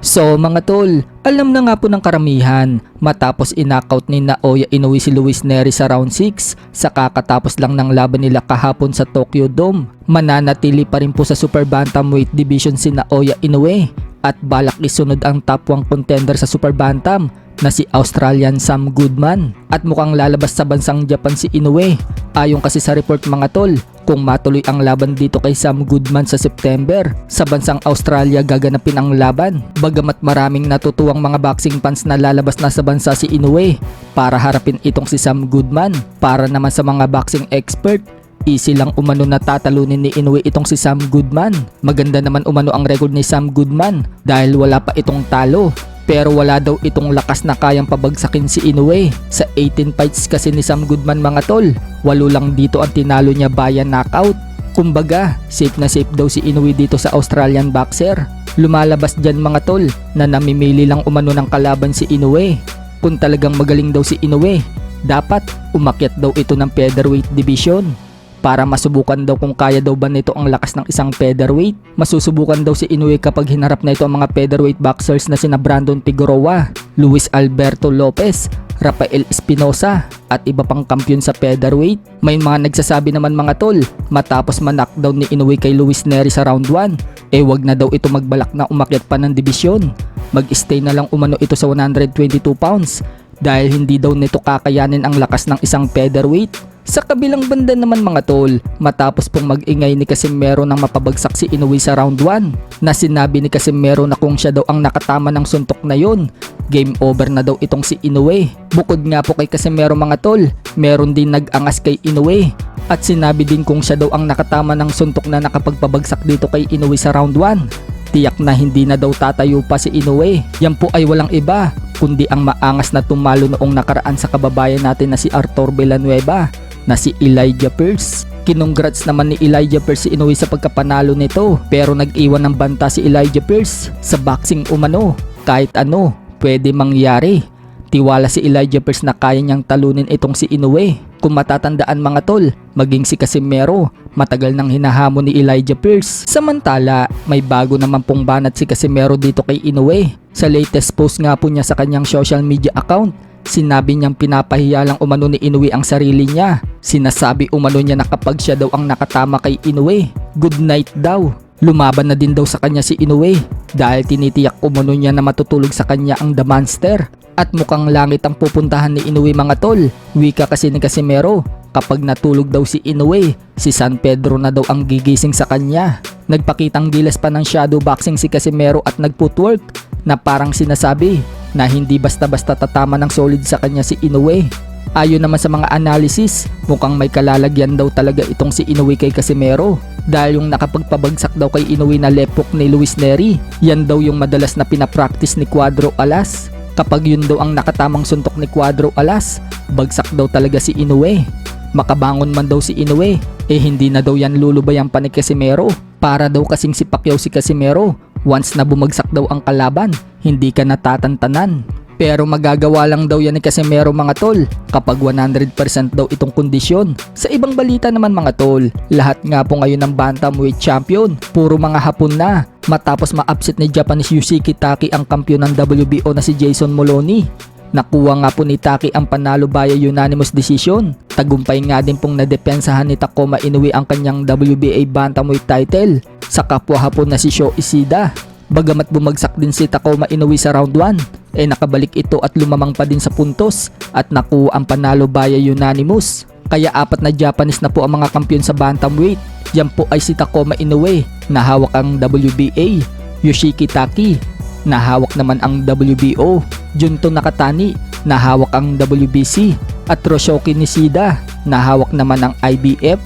So mga tol, alam na nga po ng karamihan matapos inknockout ni Naoya Inoue si Luis Nery sa round 6 sa kakatapos lang ng laban nila kahapon sa Tokyo Dome. Mananatili pa rin po sa Super Bantamweight Division si Naoya Inoue at balak isunod ang top 1 contender sa Super Bantam na si Australian Sam Goodman at mukhang lalabas sa bansang Japan si Inoue. Ayon kasi sa report mga tol, kung matuloy ang laban dito kay Sam Goodman sa September, sa bansang Australia gaganapin ang laban. Bagamat maraming natutuwang mga boxing fans na lalabas na sa bansa si Inoue para harapin itong si Sam Goodman. Para naman sa mga boxing expert, easy lang umano na tatalunin ni Inoue itong si Sam Goodman. Maganda naman umano ang record ni Sam Goodman dahil wala pa itong talo. Pero wala daw itong lakas na kayang pabagsakin si Inoue. Sa 18 fights kasi ni Sam Goodman mga tol, 8 lang dito ang tinalo niya via knockout. Kumbaga, safe na safe daw si Inoue dito sa Australian boxer. Lumalabas dyan mga tol na namimili lang umano ng kalaban si Inoue. Kung talagang magaling daw si Inoue, dapat umakyat daw ito ng featherweight division para masubukan daw kung kaya daw ba nito ang lakas ng isang featherweight. Masusubukan daw si Inoue kapag hinarap na ito ang mga featherweight boxers na sina Brandon Figueroa, Luis Alberto Lopez, Rafael Espinosa at iba pang kampiyon sa featherweight. May mga nagsasabi naman mga tol, matapos ma-knockdown ni Inoue kay Luis Nery sa round 1, wag na daw ito magbalak na umakyat pa ng dibisyon. Mag-stay na lang umano ito sa 122 pounds dahil hindi daw nito kakayanin ang lakas ng isang featherweight. Sa kabilang banda naman mga tol, matapos pong mag-ingay ni Casimero nang mapabagsak si Inoue sa round 1, na sinabi ni Casimero na kung siya daw ang nakatama ng suntok na yon, game over na daw itong si Inoue. Bukod nga po kay Casimero mga tol, meron din nag-angas kay Inoue at sinabi din kung siya daw ang nakatama ng suntok na nakapagpabagsak dito kay Inoue sa round 1. Tiyak na hindi na daw tatayo pa si Inoue. Yan po ay walang iba kundi ang maangas na tumalo noong nakaraan sa kababayan natin na si Arthur Villanueva na si Elijah Pearce. Kinongrats naman ni Elijah Pearce si Inoue sa pagkapanalo nito, pero nag-iwan ng banta si Elijah Pearce. Sa boxing umano, kahit ano pwede mangyari. Tiwala si Elijah Pearce na kaya niyang talunin itong si Inoue. Kung matatandaan mga tol, maging si Casimero, matagal nang hinahamon ni Elijah Pearce. Samantala, may bago naman pong banat si Casimero dito kay Inoue. Sa latest post nga po niya sa kanyang social media account, sinabi niyang pinapahiya lang umano ni Inoue ang sarili niya. Sinasabi umano niya na kapag siya daw ang nakatama kay Inoue, good night daw. Lumaban na din daw sa kanya si Inoue dahil tinitiyak umano niya na matutulog sa kanya ang The Monster. At mukhang langit ang pupuntahan ni Inoue mga tol. Wika kasi ni Casimero, kapag natulog daw si Inoue, si San Pedro na daw ang gigising sa kanya. Nagpakitang gilas pa ng shadow boxing si Casimero at nag-footwork na parang sinasabi na hindi basta-basta tatama ng solid sa kanya si Inoue. Ayon naman sa mga analysis, mukhang may kalalagyan daw talaga itong si Inoue kay Casimero dahil yung nakapagpabagsak daw kay Inoue na lepok ni Luis Nery, yan daw yung madalas na pinapractice ni Cuadro Alas. Kapag yun daw ang nakatamang suntok ni Cuadro Alas, bagsak daw talaga si Inoue. Makabangon man daw si Inoue, hindi na daw yan lulubayan pa ni Casimero. Para daw kasing si Pacquiao si Casimero, once na bumagsak daw ang kalaban, hindi ka natatantanan. Pero magagawa lang daw yan ni Casimero mga tol kapag 100% daw itong kondisyon. Sa ibang balita naman mga tol, lahat nga po ngayon ng bantamweight champion, puro mga Hapon na. Matapos ma-upset ni Japanese Yusuke Taki ang kampiyon ng WBO na si Jason Moloney. Nakuha nga po ni Taki ang panalo via unanimous decision. Tagumpay nga din pong nadepensahan ni Takuma Inoue ang kanyang WBA bantamweight title sa kapwa Hapon na si Sho Ishida. Bagamat bumagsak din si Takuma Inoue sa round 1, nakabalik ito at lumamang pa din sa puntos at nakuha ang panalo via unanimous. Kaya 4 na Japanese na po ang mga kampiyon sa bantamweight. Yan po ay si Takuma Inoue na hawak ang WBA, Yusuke Taki na hawak naman ang WBO, Junto Nakatani na hawak ang WBC at Roshoki Nishida na hawak naman ang IBF.